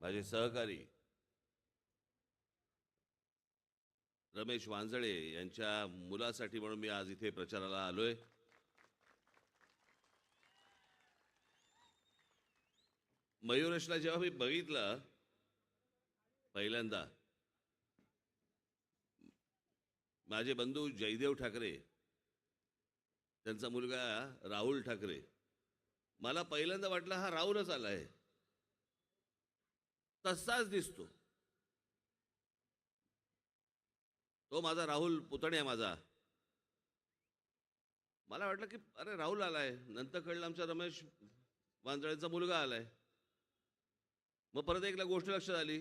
माझे सहकारी रमेश वांजळे यांच्या मुलासाठी म्हणून मी आज इथे प्रचाराला आलोय. मयुरेशला जेव्हा मी बघितलं पहिल्यांदा, माझे बंधू जयदेव ठाकरे, त्यांचा मुलगा राहुल ठाकरे, मला पहिल्यांदा वाटलं हा राहुलच आलाय, तसाच दिसतो तो. माझा राहुल पुतण्या माझा. मला वाटलं की अरे राहुल आलाय. नंतर कळलं आमचा रमेश वांजळेंचा मुलगा आलाय. मग परत एकला गोष्ट लक्षात आली,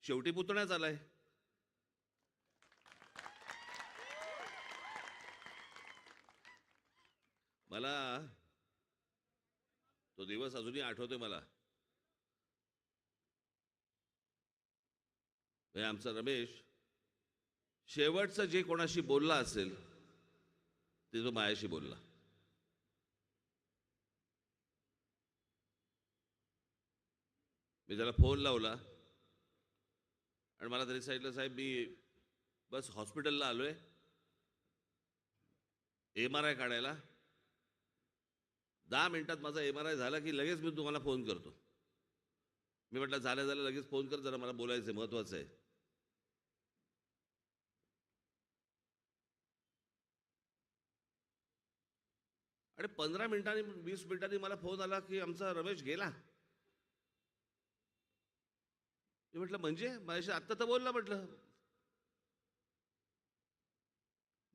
शेवटी पुतण्याच आलाय. मला तो दिवस अजूनही आठवतोय मला. आमचा रमेश शेवटचं जे कोणाशी बोलला असेल ते तो माझ्याशी बोलला. मी त्याला फोन लावला आणि मला तरी सांगितलं, साहेब मी बस हॉस्पिटलला आलोय MRI काढायला. 10 मिनिटात माझा MRI झाला की लगेच मी तुम्हाला फोन करतो. मी म्हटलं झालं झालं लगेच फोन कर, जरा मला बोलायचं आहे, महत्वाचं आहे. आणि 15 मिनिटांनी 20 मिनिटांनी मला फोन आला की आमचा रमेश गेला. मी म्हटलं म्हणजे माझ्याशी आत्ता तर बोलला. म्हटलं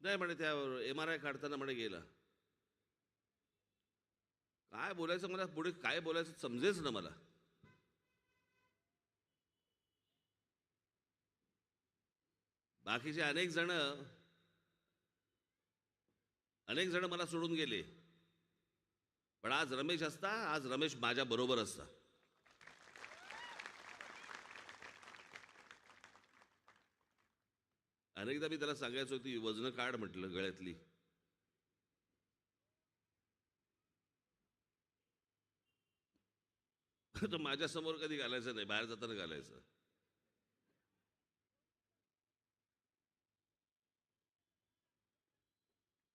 नाही म्हणे, त्या MRI काढताना म्हणे गेला. काय बोलायचं मला, पुढे काय बोलायचं समजेच ना मला. बाकीचे अनेक जण मला सोडून गेले, पण आज रमेश असता, आज रमेश माझ्या बरोबर असता. अनेकदा मी त्याला सांगायचो ती वजनं काढ म्हटलं गळ्यातली. तो माझ्या समोर कधी घालायचं नाही, बाहेर जाताना घालायचं.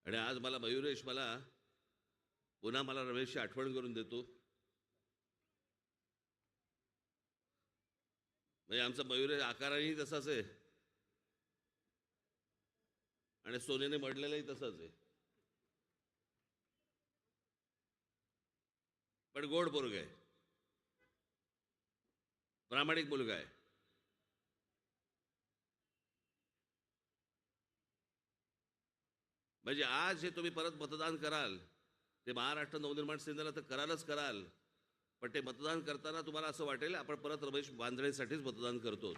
आणि आज मला मयुरेश पुन्हा मला रमेशची आठवण करून देतो. म्हणजे आमचा मयुरेश आकारानेही तसाच आहे आणि सोनेने मडलेलाही तसाच आहे, पण गोड पोरगा आहे, प्रामाणिक मुलगा आहे. म्हणजे आज हे तुम्ही परत मतदान कराल, ते महाराष्ट्र नवनिर्माण सेनेला तर करालच कराल, पण ते मतदान करताना तुम्हाला असं वाटेल आपण परत रमेश वांजळेसाठीच मतदान करतो.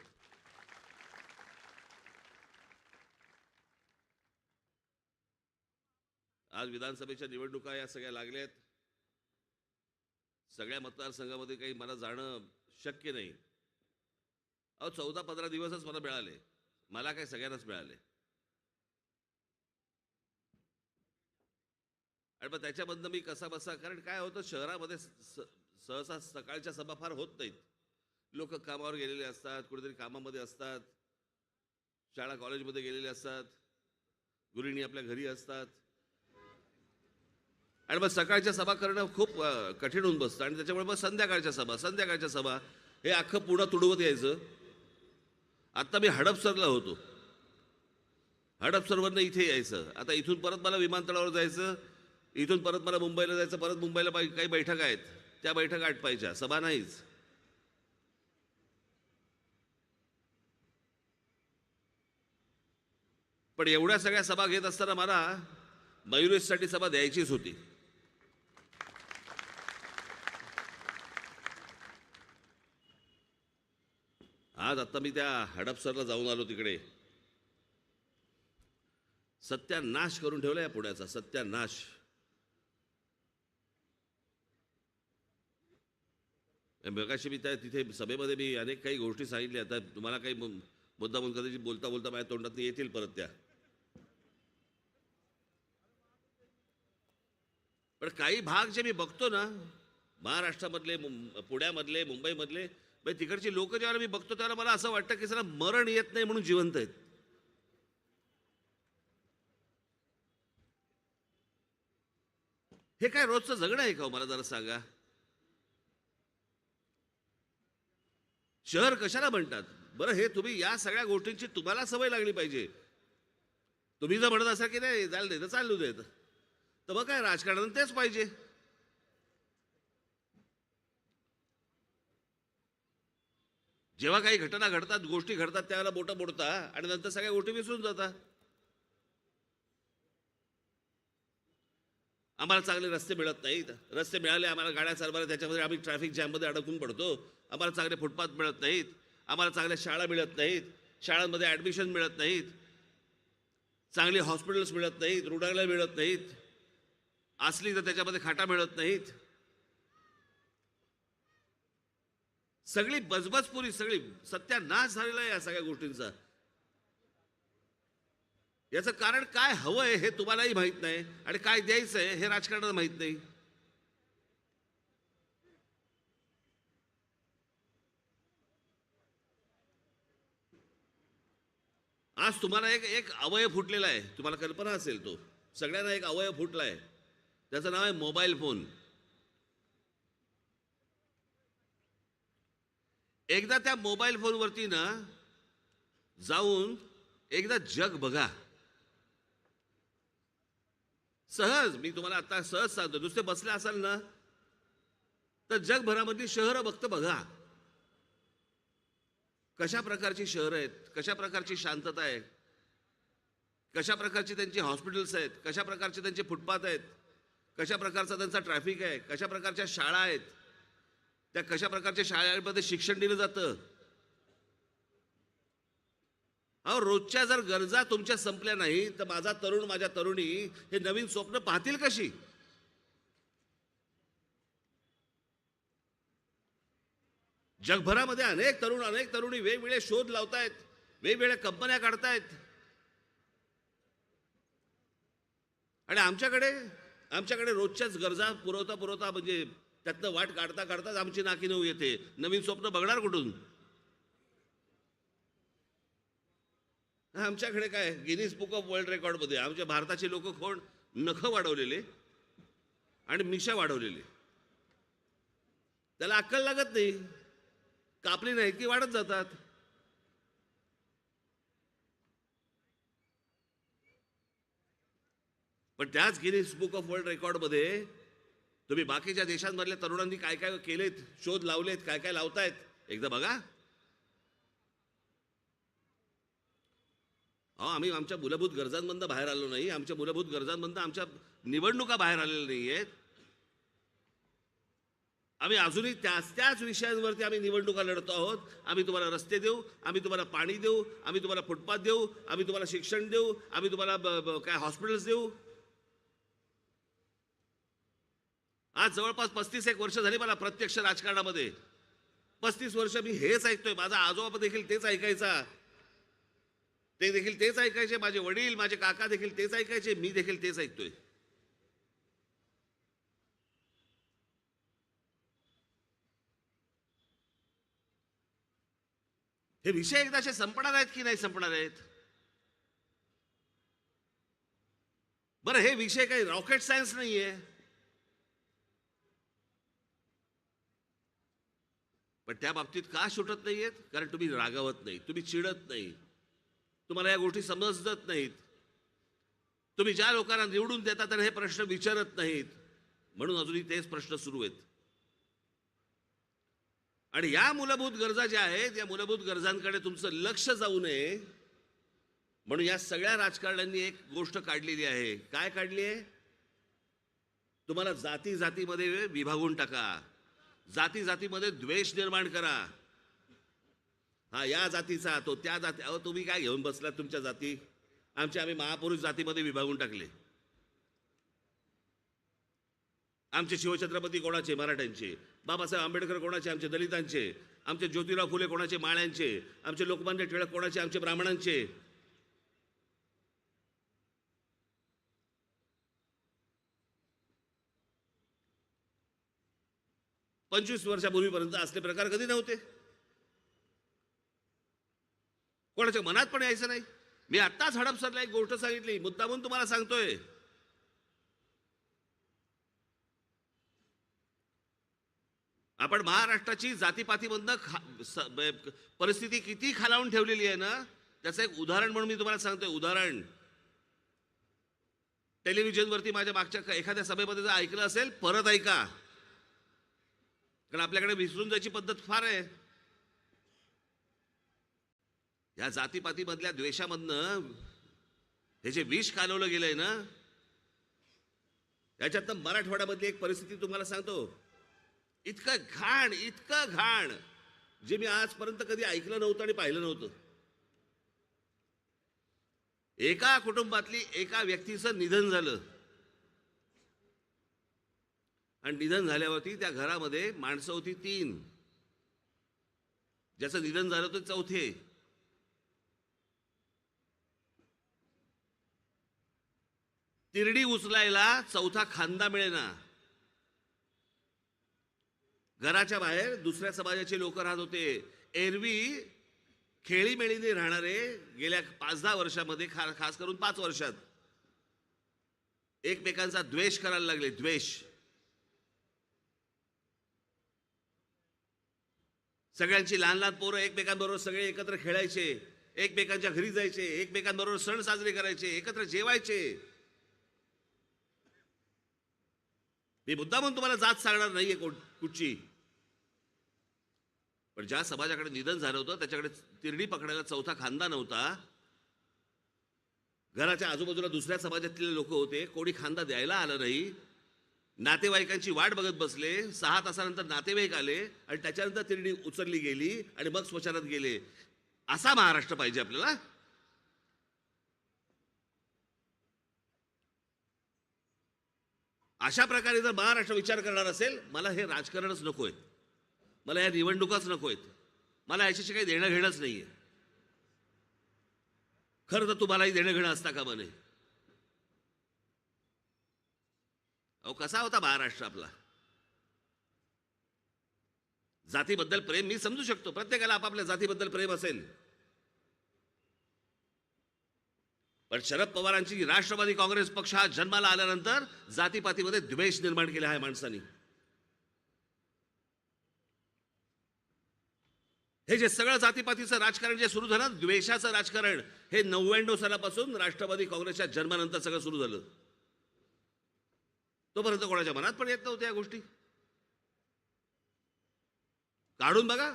आज विधानसभेच्या निवडणुका या सगळ्या लागल्यात. सगळ्या मतदारसंघामध्ये काही मला जाणं शक्य नाही. 14-15 दिवसच मला मिळाले. मला काय सगळ्यांनाच मिळाले. आणि मग त्याच्यामधनं मी कसा बसा, कारण काय होतं शहरामध्ये सहसा सकाळच्या सभा फार होत नाहीत. लोक कामावर गेलेले असतात, कुठेतरी कामामध्ये असतात, शाळा कॉलेजमध्ये गेलेले असतात, गृहिणी आपल्या घरी असतात. आणि मग सकाळच्या सभा करणं खूप कठीण होऊन बसतं. आणि त्याच्यामुळे मग संध्याकाळच्या सभा हे अख्खं पुढं तुडवत यायचं. आत्ता मी हडपसरला होतो, हडपसरवरनं इथे यायचं. आता इथून परत मला विमानतळावर जायचं, इथून परत मला मुंबईला जायचं. परत मुंबईला काही बैठका आहेत, त्या बैठका आटपायच्या, सभा नाहीच. पण एवढ्या सगळ्या सभा घेत असताना मला मयुरेशसाठी सभा द्यायचीच होती. आज आता मी त्या हडपसरला जाऊन आलो. तिकडे सत्यानाश करून ठेवला या पुण्याचा, सत्यानाश. मगाशी मी त्या तिथे सभेमध्ये मी अनेक काही गोष्टी सांगितल्या. आता तुम्हाला काही मुद्दा कदाचित बोलता बोलता माझ्या तोंडात येतील परत त्या. पण काही भाग जे मी बघतो ना, महाराष्ट्रामधले, पुण्यामधले, मुंबईमधले, म्हणजे तिकडची लोक जेव्हा मी बघतो त्यावेळेला मला असं वाटतं की सर मरण येत नाही म्हणून जिवंत आहेत. हे काय रोजचं जगणं आहे का हो, मला जरा सांगा. शहर कशाला म्हणतात बरं? हे तुम्ही या सगळ्या गोष्टींची तुम्हाला सवय लागली पाहिजे. तुम्ही जर म्हणत असाल की नाही जायला दे तर चालू देत, तर मग काय राजकारणात तेच पाहिजे. जेव्हा काही घटना घडतात, गोष्टी घडतात, त्यावेळेला बोटं मोडता आणि नंतर सगळ्या गोष्टी विसरून जाता. आम्हाला चांगले रस्ते मिळत नाहीत. रस्ते मिळाले आम्हाला गाड्या चालवायला, त्याच्यामध्ये आम्ही ट्रॅफिक जॅममध्ये अडकून पडतो. आम्हाला चांगले फुटपाथ मिळत नाहीत. आम्हाला चांगल्या शाळा मिळत नाहीत. शाळांमध्ये ॲडमिशन मिळत नाहीत. चांगली हॉस्पिटल्स मिळत नाहीत. रुग्णालय मिळत नाहीत. असली तर त्याच्यामध्ये खाटा मिळत नाहीत. सगळी बजबजपुरी, सगळी सत्यानाश झालेला आहे या सगळ्या गोष्टींचा. याचं कारण काय हवंय हे तुम्हालाही माहित नाही आणि काय द्यायचंय हे राजकारणाला माहित नाही. आज तुम्हाला एक एक अवयव फुटलेला आहे, तुम्हाला कल्पना असेल. तो सगळ्यांना एक अवयव फुटला आहे, त्याचं नाव आहे मोबाईल फोन. एकदा त्या मोबाईल फोनवरती ना जाऊन एकदा जग बघा. सहज मी तुम्हाला आता सहज सांगतो, नुसते बसले असाल ना तर जगभरामधली शहरं बघतं बघा. कशा प्रकारची शहरं आहेत, कशा प्रकारची शांतता आहे, कशा प्रकारची त्यांची हॉस्पिटल्स आहेत, कशा प्रकारचे त्यांचे फुटपाथ आहेत, कशा प्रकारचा त्यांचा ट्रॅफिक आहे, कशा प्रकारच्या शाळा आहेत, त्या कशा प्रकारच्या शाळांमध्ये शिक्षण दिलं जातं. अहो, रोजच्या जर गरजा तुमच्या संपल्या नाही तर माझा तरुण, माझ्या तरुणी हे नवीन स्वप्न पाहतील कशी? जगभरामध्ये अनेक तरुण, अनेक तरुणी वेगवेगळे शोध लावतायत, वेगवेगळ्या कंपन्या काढतायत. आणि आमच्याकडे रोजच्याच गरजा पुरवता पुरवता म्हणजे त्यातनं वाट काढता काढताच आमची नाकी नऊ येते. नवीन स्वप्न बघणार कुठून? आमच्याकडे काय गिनीज बुक ऑफ वर्ल्ड रेकॉर्डमध्ये आमच्या भारताचे लोक कोण? नखं वाढवलेले आणि मिशा वाढवलेले. त्याला अक्कल लागत नाही. कापली नाही की वाढत जातात. पण त्याच गिनीज बुक ऑफ वर्ल्ड रेकॉर्डमध्ये तुम्ही बाकीच्या देशांमधल्या तरुणांनी काय काय केलेत, शोध लावलेत, काय काय लावतायत एकदा बघा. अहो, आम्ही आमच्या मूलभूत गरजांमधनं बाहेर आलो नाही. आमच्या मूलभूत गरजांमधनं आमच्या निवडणुका बाहेर आलेल्या नाही आहेत. आम्ही अजूनही त्याच विषयांवरती आम्ही निवडणुका लढतो आहोत. आम्ही तुम्हाला रस्ते देऊ, आम्ही तुम्हाला पाणी देऊ, आम्ही तुम्हाला फुटपाथ देऊ, आम्ही तुम्हाला शिक्षण देऊ, आम्ही तुम्हाला काय हॉस्पिटल्स देऊ. आज जवळपास 35 वर्ष झाली मला प्रत्यक्ष राजकारणामध्ये. 35 वर्ष मी हेच ऐकतोय. माझा आजोबा देखील तेच ऐकायचा, ते देखील तेच ऐकायचे. माझे वडील, माझे काका देखील तेच ऐकायचे. मी देखील तेच ऐकतोय. हे विषय एकदाचे संपणार आहेत की नाही संपणार आहेत? बरं, हे विषय काही रॉकेट सायन्स नाहीये. पण त्या बाबतीत का सुटत नाहीयेत? कारण तुम्ही रागावत नाही, तुम्ही चिडत नाही, तुम्हाला या गोष्टी समजत नाहीत. तुम्ही ज्या लोकांना निवडून देता त्यांना हे प्रश्न विचारत नाहीत. म्हणून अजूनही तेच प्रश्न सुरू आहेत. आणि या मूलभूत गरजा ज्या आहेत, या मूलभूत गरजांकडे तुमचं लक्ष जाऊ नये म्हणून या सगळ्या राजकारण्यांनी एक गोष्ट काढलेली आहे. काय काढली आहे? तुम्हाला जाती जातीमध्ये विभागून टाका, जाती जातीमध्ये द्वेष निर्माण करा. हा या जातीचा, तो त्या जाती. अहो, तुम्ही काय घेऊन बसलात तुमच्या जाती? आम्ही महापुरुष जातीमध्ये विभागून टाकले. आमचे शिवछत्रपती कोणाचे? मराठ्यांचे. बाबासाहेब आंबेडकर कोणाचे? आमचे दलितांचे. आमचे ज्योतिराव फुले कोणाचे? माळ्यांचे. आमचे लोकमान्य टिळक कोणाचे? आमचे ब्राह्मणांचे. 25 वर्षापूर्वीपर्यंत असले प्रकार कधी नव्हते. कोणाच्या मनात पण यायचं नाही. मी आत्ताच हडपसरला एक गोष्ट सांगितली, मुद्दामून तुम्हाला सांगतोय. आपण महाराष्ट्राची जातीपातीमधनं परिस्थिती किती खालावून ठेवलेली आहे ना, त्याचं एक उदाहरण म्हणून मी तुम्हाला सांगतोय. उदाहरण, टेलिव्हिजनवरती माझ्या मागच्या एखाद्या सभेमध्ये जर ऐकलं असेल, परत ऐका, कारण आपल्याकडे विसरून जायची पद्धत फार आहे. या जातीपातीमधल्या द्वेषामधनं हे जे विष कालवलं गेलंय ना, याच्यातनं मराठवाड्यामधली एक परिस्थिती तुम्हाला सांगतो. इतकं घाण जे मी आजपर्यंत कधी ऐकलं नव्हतं आणि पाहिलं नव्हतं. एका कुटुंबातली एका व्यक्तीचं निधन झालं आणि निधन झाल्यावरती त्या घरामध्ये माणसं होती 3. ज्याचं निधन झालं होतं 4थे. तिरडी उचलायला 4था खांदा मिळेना. घराच्या बाहेर दुसऱ्या समाजाचे लोक राहत होते. एरवी खेळीमेळीने राहणारे गेल्या 5-10 वर्षामध्ये, खास करून 5 वर्षात एकमेकांचा द्वेष करायला लागले. द्वेष. सगळ्यांची लहान लहान पोरं एकमेकांबरोबर सगळे एकत्र खेळायचे, एकमेकांच्या घरी जायचे, एकमेकांबरोबर सण साजरे करायचे, एकत्र जेवायचे. मी मुद्दामून तुम्हाला जात सांगणार नाहीये कुठची, पण ज्या समाजाकडे निधन झालं होतं त्याच्याकडे तिरडी पकडायला 4था खांदा नव्हता. घराच्या आजूबाजूला दुसऱ्या समाजातले लोक होते, कोणी खांदा द्यायला आलं नाही. नातेवाईकांची वाट बघत बसले. 6 तासानंतर नातेवाईक आले आणि त्याच्यानंतर तिरडी उचलली गेली आणि मग स्मशानात गेले. असा महाराष्ट्र पाहिजे आपल्याला. अशा प्रकारे जर महाराष्ट्र विचार करणार असेल, मला हे राजकारणच नकोय, मला या निवडणुकाच नकोयत, मला याच्याशी काही देणं घेणंच नाहीये. खरं तर तुम्हालाही देणं घेणं असता कामा नये. अहो, कसा होता महाराष्ट्र आपला? जातीबद्दल प्रेम मी समजू शकतो, प्रत्येकाला आपापल्या जातीबद्दल प्रेम असेल. पण शरद पवारांची राष्ट्रवादी काँग्रेस पक्ष हा जन्माला आल्यानंतर जातीपातीमध्ये द्वेष निर्माण केला आहे माणसांनी. हे जे सगळं जातीपातीचं राजकारण जे सुरू झालं, द्वेषाचं राजकारण, हे 99 सालापासून राष्ट्रवादी काँग्रेसच्या जन्मानंतर सगळं सुरू झालं. तोपर्यंत कोणाच्या मनात पण येत नव्हत्या या गोष्टी. काढून बघा.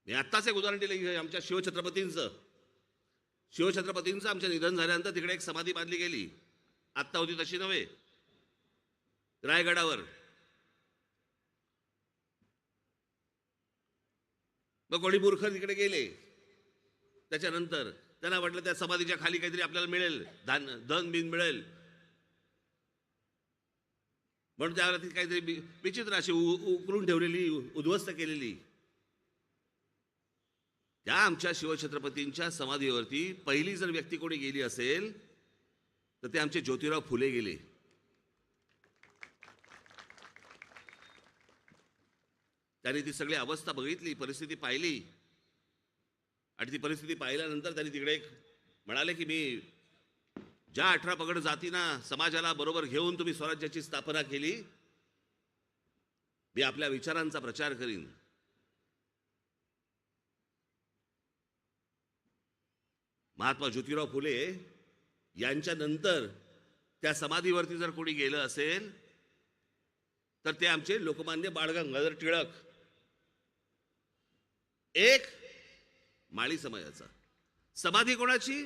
मी आत्ताच एक उदाहरण दिलं आमच्या शिवछत्रपतींचं. आमच्या निधन झाल्यानंतर तिकडे एक समाधी बांधली गेली. आत्ता होती तशी नव्हे, रायगडावर. मग कोणी मूर्ख तिकडे गेले. त्याच्यानंतर त्यांना वाटलं त्या समाधीच्या खाली काहीतरी आपल्याला मिळेल, धन बिन मिळेल, म्हणून त्यावरती काहीतरी विचित्र अशी उकरून ठेवलेली, उद्ध्वस्त केलेली. त्या आमच्या शिवछत्रपतींच्या समाधीवरती पहिली जर व्यक्ती कोणी गेली असेल तर ते आमचे ज्योतिराव फुले गेले. त्यांनी ती सगळी अवस्था बघितली, परिस्थिती पाहिली, आणि ती परिस्थिती पाहिल्यानंतर त्यांनी तिकडे म्हणाले की मी ज्या 18 पगड जातींना समाजाला बरोबर घेऊन तुम्ही स्वराज्याची स्थापना केली, मी आपल्या विचारांचा प्रचार करीन. महात्मा ज्योतिराव फुले यांच्या नंतर त्या समाधीवरती जर कोणी गेलं असेल तर ते आमचे लोकमान्य बाळ गंगाधर टिळक. एक माळी समाजाचा समाधी कोणाची?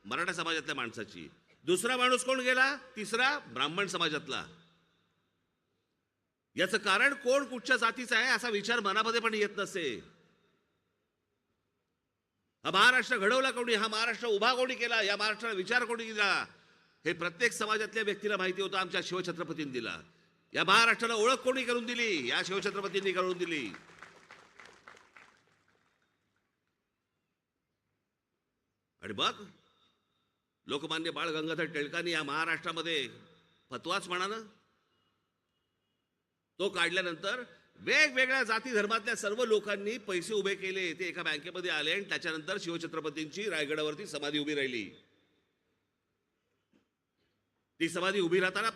मराठा समाजातल्या माणसाची. दुसरा माणूस कोण गेला? तिसरा ब्राह्मण समाजातला. याचं कारण कोण कुठच्या जातीचा आहे असा विचार मनामध्ये पण येत नसे. हा महाराष्ट्र घडवला कोणी? हा महाराष्ट्र उभा कोणी केला? या महाराष्ट्राला विचार कोणी दिला? हे प्रत्येक समाजातल्या व्यक्तीला माहिती होतं. आमच्या शिवछत्रपतींनी दिला. या महाराष्ट्राला ओळख कोणी करून दिली? या शिवछत्रपतींनी करून दिली. आणि मग लोकमान्य बाळ गंगाधर टिळकांनी या महाराष्ट्रामध्ये फतवाच म्हणा ना, तो काढल्यानंतर वेगवेगळ्या जाती धर्मातल्या सर्व लोकांनी पैसे उभे केले, ते एका बँकेमध्ये आले आणि त्याच्यानंतर शिवछत्रपतींची रायगडावरती समाधी उभी राहिली. ती समाधी उभी राहताना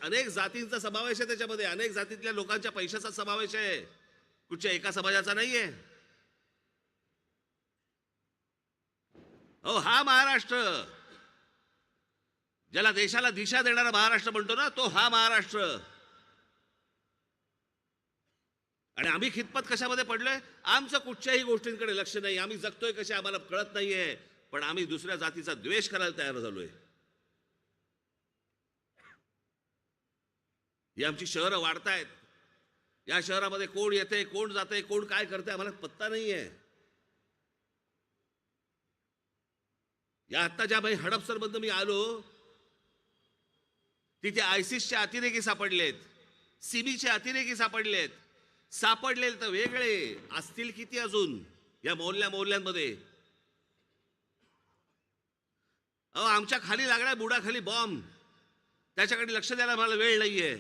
अनेक जातींचा समावेश आहे त्याच्यामध्ये, अनेक जातीतल्या लोकांच्या पैशाचा समावेश आहे, कुठच्या एका समाजाचा नाहीये. हो, हा महाराष्ट्र, ज्याला देशाला दिशा देणारा महाराष्ट्र म्हणतो ना, तो हा महाराष्ट्र. आणि आम्ही खितपत कशामध्ये पडलोय? आमचं कुठच्याही गोष्टींकडे लक्ष नाही, आम्ही जगतोय कसे आम्हाला कळत नाहीये, पण आम्ही दुसऱ्या जातीचा द्वेष करायला तयार झालोय. ही आमची शहरं वाढतायत, या शहरामध्ये कोण येते, कोण जाते, कोण काय करते, आम्हाला पत्ता नाहीये. या आत्ता ज्या बाई हडपसर मधनं मी आलो, तिथे आयसिसचे अतिरेकी सापडलेत, सीबीचे अतिरेकी सापडलेत. सापडलेले तर वेगळे, असतील किती अजून या मोहल्ल्यांमध्ये. अहो, आमच्या खाली लागलाय बुडाखाली बॉम्ब, त्याच्याकडे लक्ष द्यायला मला वेळ नाहीये.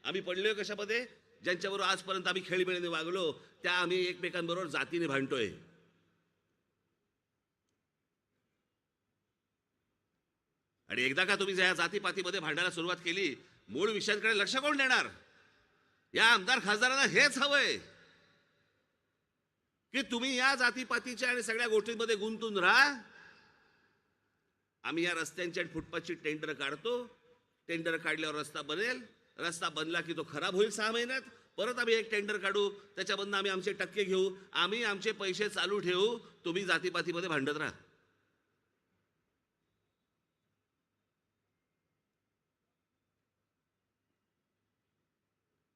आम्ही पडलोय कशामध्ये? ज्यांच्याबरोबर आजपर्यंत आम्ही खेळीमेळीने वागलो, त्या आम्ही एकमेकांबरोबर जातीने भांडतोय. आणि एकदा का तुम्ही या जातीपातीमध्ये भांडायला सुरुवात केली, मूळ विषयांकडे लक्ष कोण देणार? या आमदार खासदारांना हेच हवंय की तुम्ही या जातीपातीच्या आणि सगळ्या गोष्टींमध्ये गुंतून राहा. आम्ही या रस्त्यांची आणि फुटपाथची टेंडर काढतो, टेंडर काढल्यावर रस्ता बनेल, रस्ता बनला की तो खराब होईल 6 महिन्यात, परत आम्ही एक टेंडर काढू, त्याच्यामधनं आम्ही आमचे टक्के घेऊ, आम्ही आमचे पैसे चालू ठेवू, तुम्ही जातीपातीमध्ये भांडत राहा.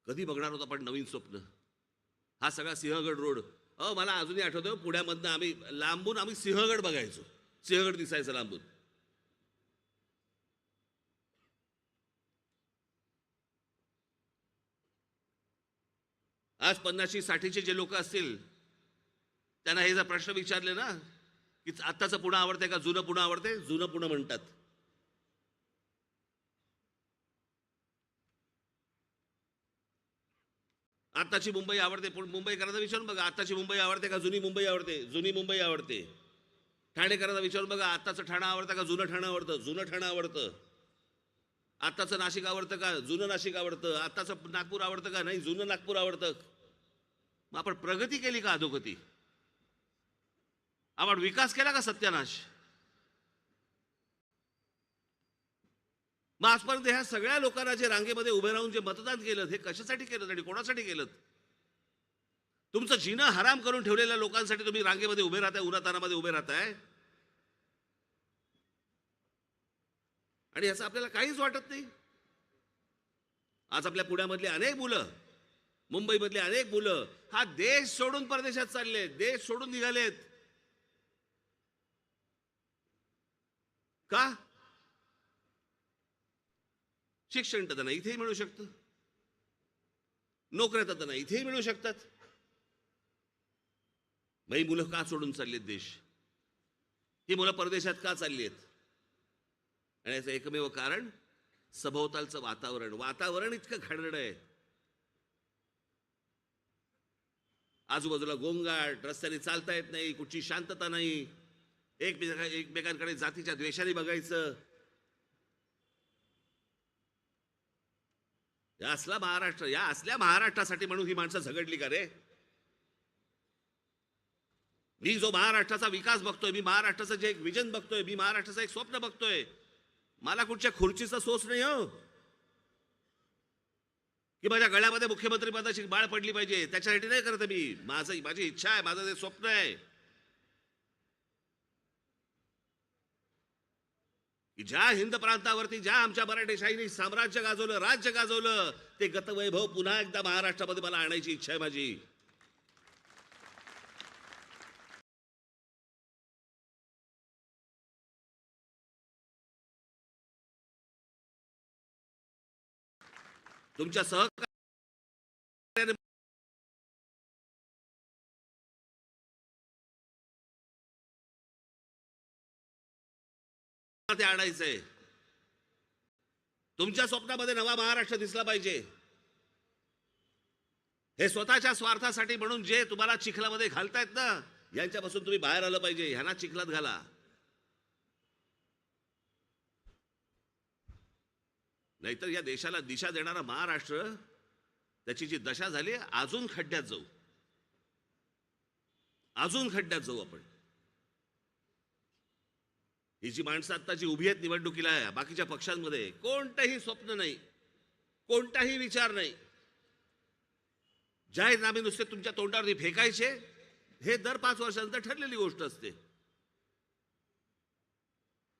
कधी बघणार होता पण नवीन स्वप्न? हा सगळा सिंहगड रोड, मला अजूनही आठवतं, पुण्यामधनं आम्ही लांबून आम्ही सिंहगड बघायचो, सिंहगड दिसायचं लांबून. आज 50-60चे जे लोक असतील त्यांना हे जर प्रश्न विचारले ना की आत्ताचं पुणे आवडते का जुनं पुणे आवडते, जुनं पुणे म्हणतात. आताची मुंबई आवडते, पण मुंबईकरांना विचारून बघा आताची मुंबई आवडते का जुनी मुंबई आवडते, जुनी मुंबई आवडते. ठाणेकरांना विचारून बघा आताचं ठाणं आवडतं का जुनं ठाणं आवडतं, जुनं ठाणं आवडतं. आताचं नाशिक आवडतं का जुनं नाशिक आवडतं, आताचं नागपूर आवडतं का नाही जुनं नागपूर आवडतं. मग आपण प्रगती केली का अधोगती? आपण विकास केला का सत्यानाश? मग आजपर्यंत ह्या सगळ्या लोकांना जे रांगेमध्ये उभे राहून जे मतदान केलं, हे कशासाठी केलं आणि कोणासाठी केलं? तुमचं जीणं हराम करून ठेवलेल्या लोकांसाठी तुम्ही रांगेमध्ये उभे राहताय, उन्हातानामध्ये उभे राहताय, आणि याचं आपल्याला काहीच वाटत नाही. आज आपल्या पुण्यामधली अनेक मुलं, मुंबईमधली अनेक मुलं हा देश सोडून परदेशात चाललेत, देश सोडून निघालेत. का? शिक्षण तर त्यांना इथेही मिळू शकतं, नोकऱ्या तर त्यांना इथेही मिळू शकतात. ही मुलं का सोडून चाललीत देश? ही मुलं परदेशात का चालली आहेत? आणि याचं एकमेव कारण सभोवतालचं वातावरण. वातावरण इतकं घाणेरडं आहे, आजूबाजूला गोंगाट, रस्त्याने चालता येत नाही, कुठची शांतता नाही, एकमेकांकडे जातीच्या द्वेषाने बघायचं. या असला महाराष्ट्र, या असल्या महाराष्ट्रासाठी म्हणून ही माणसं झगडली का रे? मी जो महाराष्ट्राचा विकास बघतोय, मी महाराष्ट्राचं जे एक विजन बघतोय, मी महाराष्ट्राचं एक स्वप्न बघतोय, मला कुठच्या खुर्चीचा सोच नाही हो की माझ्या गळ्यामध्ये मुख्यमंत्री पदाची बाळ पडली पाहिजे, त्याच्यासाठी नाही करत मी. माझी इच्छा आहे, माझं ते स्वप्न आहे की ज्या हिंद प्रांतावरती ज्या आमच्या मराठेशाहीने साम्राज्य गाजवलं, राज्य गाजवलं, ते गतवैभव पुन्हा एकदा महाराष्ट्रामध्ये मला आणायची इच्छा आहे माझी. तुमच्या सहकार्याने ते आणायचंय. तुमच्या स्वप्नामध्ये नवा महाराष्ट्र दिसला पाहिजे. हे स्वतःच्या स्वार्थासाठी म्हणून जे तुम्हाला चिखलामध्ये घालतायत ना, यांच्यापासून तुम्ही बाहेर आलं पाहिजे. ह्यांना चिखलात घाला. नाहीतर या देशाला दिशा देणारा महाराष्ट्र, त्याची जी दशा झाली, अजून खड्ड्यात जाऊ, अजून खड्ड्यात जाऊ आपण. ही जी माणसं आता जी उभी आहेत निवडणुकीला, बाकीच्या पक्षांमध्ये कोणतंही स्वप्न नाही, कोणताही विचार नाही. जाहीरनामे नुसते तुमच्या तोंडावरती फेकायचे. हे दर 5 वर्षांनंतर ठरलेली गोष्ट असते.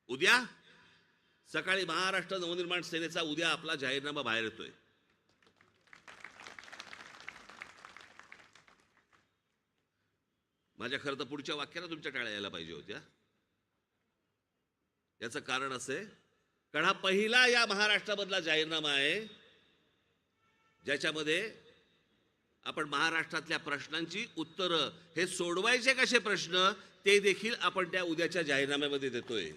उद्या सकाळी महाराष्ट्र नवनिर्माण सेनेचा उद्या आपला जाहीरनामा बाहेर येतोय. माझ्या खरं तर पुढच्या वाक्याला तुमच्या टाळ्या यायला पाहिजे होत्या. याचं कारण असे, कारण हा पहिला या महाराष्ट्रामधला जाहीरनामा आहे ज्याच्यामध्ये आपण महाराष्ट्रातल्या प्रश्नांची उत्तरं, हे सोडवायचे कसे प्रश्न, ते देखील आपण त्या उद्याच्या जाहीरनाम्यामध्ये देतोय.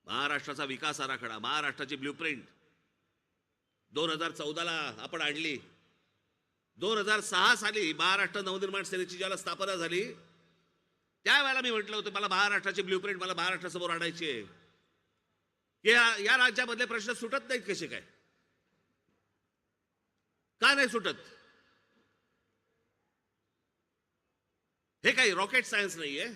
महाराष्ट्राचा विकास आराखडा, महाराष्ट्राची ब्ल्यूप्रिंट 2014ला आपण आणली. 2006 साली महाराष्ट्र नवनिर्माण सेनेची ज्याला स्थापना झाली, त्यावेळेला मी म्हटलं होतं मला महाराष्ट्राची ब्ल्यूप्रिंट, मला महाराष्ट्रासमोर आणायची आहे. या राज्यामधले प्रश्न सुटत नाहीत कसे काय, का नाही सुटत? हे काही रॉकेट सायन्स नाहीये,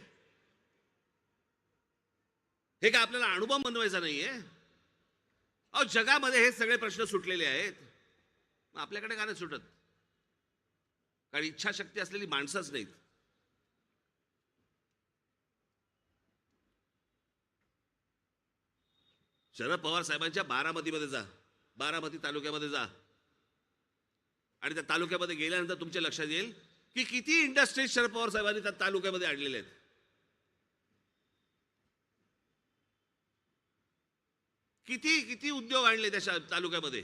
हे काय आपल्याला अणुबॉम्ब बनवायचा नाहीये. अहो, जगामध्ये हे सगळे प्रश्न सुटलेले आहेत, आपल्याकडे का नाही सुटत? कारण इच्छाशक्ती असलेली माणसंच नाहीत. शरद पवार साहेबांच्या बारामतीमध्ये जा, बारामती तालुक्यामध्ये जा, आणि त्या तालुक्यामध्ये गेल्यानंतर तुमच्या लक्षात येईल की किती इंडस्ट्रीज शरद पवार साहेबांनी त्या तालुक्यामध्ये आणलेले आहेत. किती किती उद्योग आणले त्या तालुक्यामध्ये.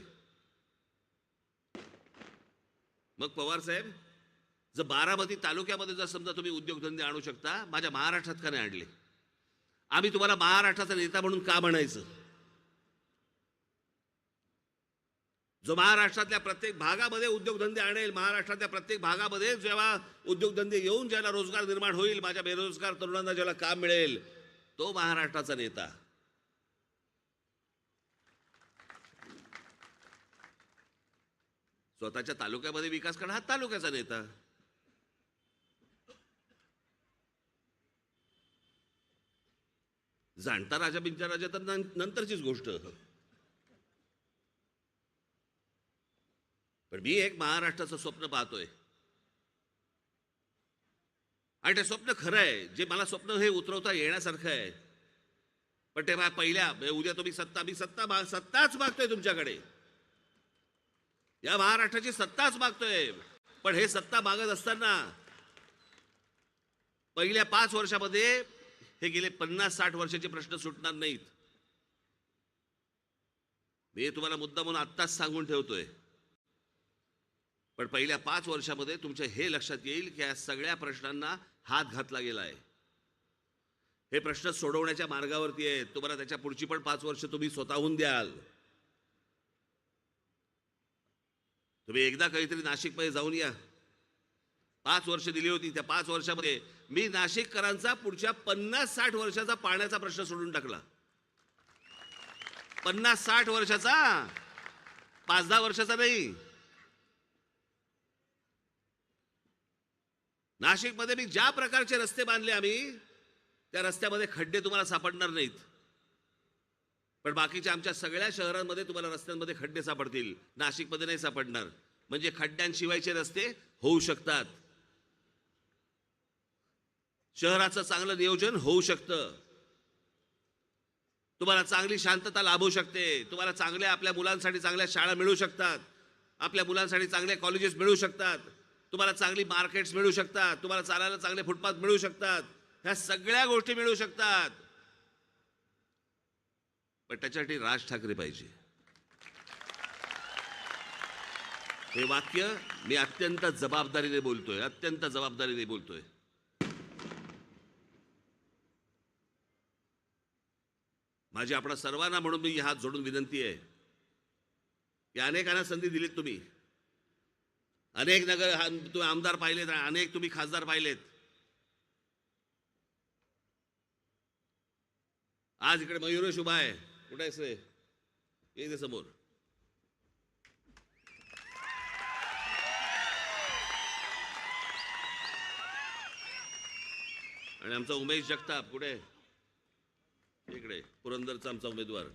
मग पवार साहेब, जर बारामती तालुक्यामध्ये जर समजा तुम्ही उद्योगधंदे आणू शकता, माझ्या महाराष्ट्रात का नाही आणले? आम्ही तुम्हाला महाराष्ट्राचा नेता म्हणून का म्हणायचं? जो महाराष्ट्रातल्या प्रत्येक भागामध्ये उद्योगधंदे आणेल, महाराष्ट्रातल्या प्रत्येक भागामध्ये जेव्हा उद्योगधंदे येऊन ज्याला रोजगार निर्माण होईल, माझ्या बेरोजगार तरुणांना ज्याला काम मिळेल, तो महाराष्ट्राचा नेता. स्वतःच्या तालुक्यामध्ये विकास करणं हा तालुक्याचा नेता. जाणता राजा बिंचा राजा तर नंतरचीच गोष्ट. पण मी एक महाराष्ट्राचं स्वप्न पाहतोय, आणि ते स्वप्न खरं आहे. जे मला स्वप्न हे उतरवता येण्यासारखं आहे, पण ते पहिल्या उद्या तुम्ही सत्ताच मागतोय तुमच्याकडे. या महाराष्ट्राची सत्ताच मागतोय. पण हे सत्ता मागत असताना पहिल्या 5 वर्षामध्ये हे गेले 50-60 वर्षाचे प्रश्न सुटणार नाहीत. मी तुम्हाला मुद्दा म्हणून आत्ताच सांगून ठेवतोय. पण पहिल्या 5 वर्षामध्ये तुमच्या हे लक्षात येईल की या सगळ्या प्रश्नांना हात घातला गेलाय. हे प्रश्न सोडवण्याच्या मार्गावरती आहेत. तुम्हाला त्याच्या पुढची पण 5 वर्ष तुम्ही स्वतःहून द्याल. तुम्ही एकदा कधीतरी नाशिकमध्ये जाऊन या. 5 वर्ष दिली होती. त्या 5 वर्षामध्ये मी नाशिककरांचा पुढच्या 50-60 वर्षाचा पाण्याचा प्रश्न सोडून टाकला. 50-60 वर्षाचा, 5-10 वर्षाचा नाही. नाशिकमध्ये मी ज्या प्रकारचे रस्ते बांधले आम्ही, त्या रस्त्यामध्ये खड्डे तुम्हाला सापडणार नाहीत. पण बाकीच्या आमच्या सगळ्या शहरांमध्ये तुम्हाला रस्त्यांमध्ये खड्डे सापडतील, नाशिकमध्ये नाही सापडणार. म्हणजे खड्ड्यांशिवायचे रस्ते होऊ शकतात. शहराचं चांगलं नियोजन होऊ शकतं. तुम्हाला चांगली शांतता लाभू शकते. तुम्हाला चांगल्या, आपल्या मुलांसाठी चांगल्या शाळा मिळू शकतात. आपल्या मुलांसाठी चांगले कॉलेजेस मिळू शकतात. तुम्हाला चांगली मार्केट्स मिळू शकतात. तुम्हाला चालायला चांगले फुटपाथ मिळू शकतात. ह्या सगळ्या गोष्टी मिळू शकतात. पण त्याच्यासाठी राज ठाकरे पाहिजे. हे वाक्य मी अत्यंत जबाबदारीने बोलतोय, अत्यंत जबाबदारीने बोलतोय. माझी आपणा सर्वांना म्हणून मी हात जोडून विनंती आहे की अनेकांना संधी दिलीत तुम्ही, अनेक तुम्ही आमदार पाहिलेत, अनेक तुम्ही खासदार पाहिलेत. आज इकडे मयूरेश उभा आहे, कुठे आहेस रे? ये समोर. आणि आमचा उमेश जगताप कुठे? इकडे पुरंदरचा आमचा उमेदवार.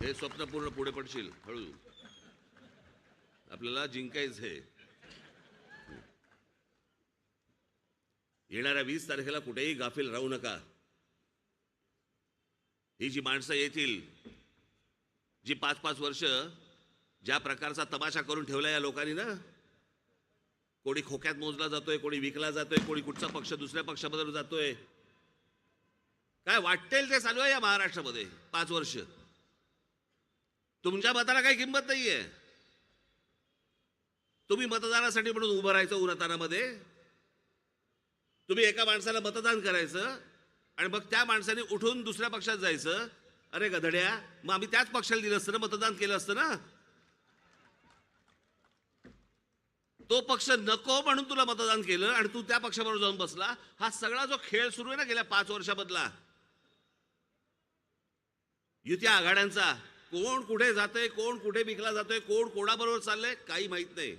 हे स्वप्न पूर्ण पुढे पडशील हळू, आपल्याला जिंकायचं आहे. येणाऱ्या 20 तारखेला कुठेही गाफील राहू नका. ही जी माणसं येतील, जी 5-5 वर्ष ज्या प्रकारचा तमाशा करून ठेवला या लोकांनी ना, कोणी खोक्यात मोजला जातोय, कोणी विकला जातोय, कोणी कुठचा पक्ष दुसऱ्या पक्षामध्ये जातोय, काय वाटेल ते चालू आहे या महाराष्ट्रामध्ये. 5 वर्ष तुमच्या मताला काही किंमत नाहीये. तुम्ही मतदानासाठी म्हणून उभं राहायचं उन्हातानामध्ये, तुम्ही एका माणसाला मतदान करायचं आणि मग त्या माणसाने उठून दुसऱ्या पक्षात जायचं. अरे गधड्या, मग आम्ही त्याच पक्षाला दिलं असतं ना, मतदान केलं असतं ना. तो पक्ष नको म्हणून तुला मतदान केलं आणि तू त्या पक्षाबरोबर जाऊन बसला. हा सगळा जो खेळ सुरू आहे ना गेल्या 5 वर्षामधला, युती आघाड्यांचा, कोण कुठे जातंय, कोण कुठे विकला जातोय, कोण कोणाबरोबर चाललंय, काही माहित नाही.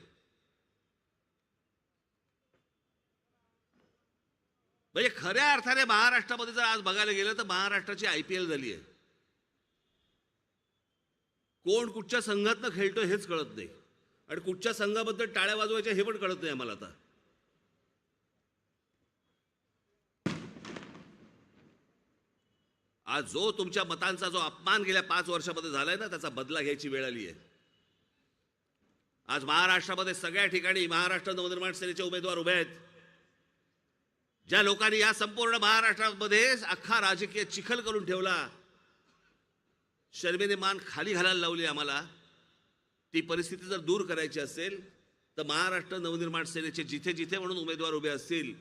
म्हणजे खऱ्या अर्थाने महाराष्ट्रामध्ये जर आज बघायला गेलं तर महाराष्ट्राची IPL झाली आहे. कोण कुठच्या संघातनं खेळतोय हेच कळत नाही आणि कुठच्या संघाबद्दल टाळ्या वाजवायच्या हे पण कळत नाही आम्हाला आता. आज जो तुमच्या मतांचा जो अपमान गेल्या 5 वर्षामध्ये झालाय ना, त्याचा बदला घ्यायची वेळ आली आहे. आज महाराष्ट्रामध्ये सगळ्या ठिकाणी महाराष्ट्र नवनिर्माण सेनेचे उमेदवार उभे आहेत. ज्या लोकांनी या संपूर्ण महाराष्ट्रामध्ये अख्खा राजकीय चिखल करून ठेवला, शर्मेने मान खाली घालायला लावली आम्हाला, ती परिस्थिती जर दूर करायची असेल तर महाराष्ट्र नवनिर्माण सेनेचे जिथे जिथे म्हणून उमेदवार उभे असतील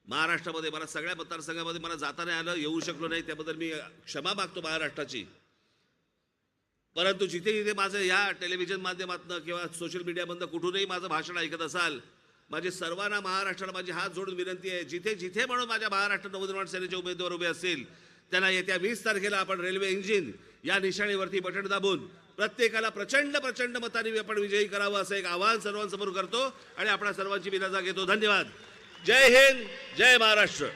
महाराष्ट्रामध्ये, मला सगळ्या मतदारसंघामध्ये मला जाता नाही आलं, येऊ शकलो नाही, त्याबद्दल मी क्षमा मागतो महाराष्ट्राची. परंतु जिथे जिथे माझं या टेलिव्हिजन माध्यमातून किंवा सोशल मीडियामधनं कुठूनही माझं भाषण ऐकत असाल, माझी सर्वांना महाराष्ट्राला माझी हात जोडून विनंती आहे, जिथे जिथे म्हणून माझ्या महाराष्ट्र नवनिर्माण सेनेचे उमेदवार उभे असतील त्यांना येत्या 20 तारखेला आपण रेल्वे इंजिन या निशाणीवरती बटन दाबून प्रत्येकाला प्रचंड प्रचंड मतांनी आपण विजयी करावं असं एक आवाहन सर्वांसमोर करतो आणि आपल्या सर्वांची विनंती घेतो. धन्यवाद. जय हिंद, जय महाराष्ट्र.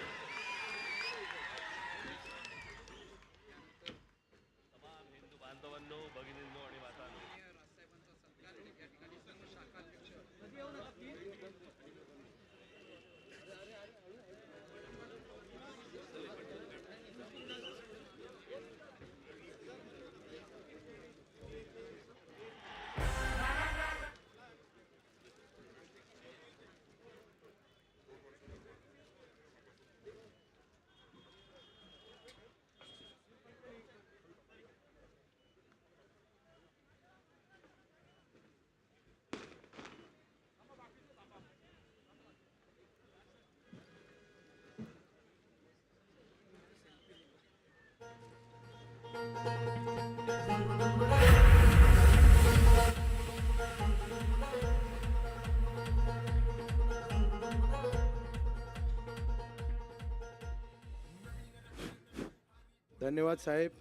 धन्यवाद साहेब.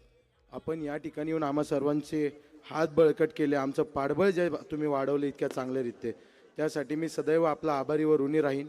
आपण या ठिकाणी येऊन आम्हा सर्वांचे हात बळकट केले, आमचं पाठबळ जे तुम्ही वाढवले इतक्या चांगल्या रीते, त्यासाठी मी सदैव आपला आभारी व ऋणी राहीन.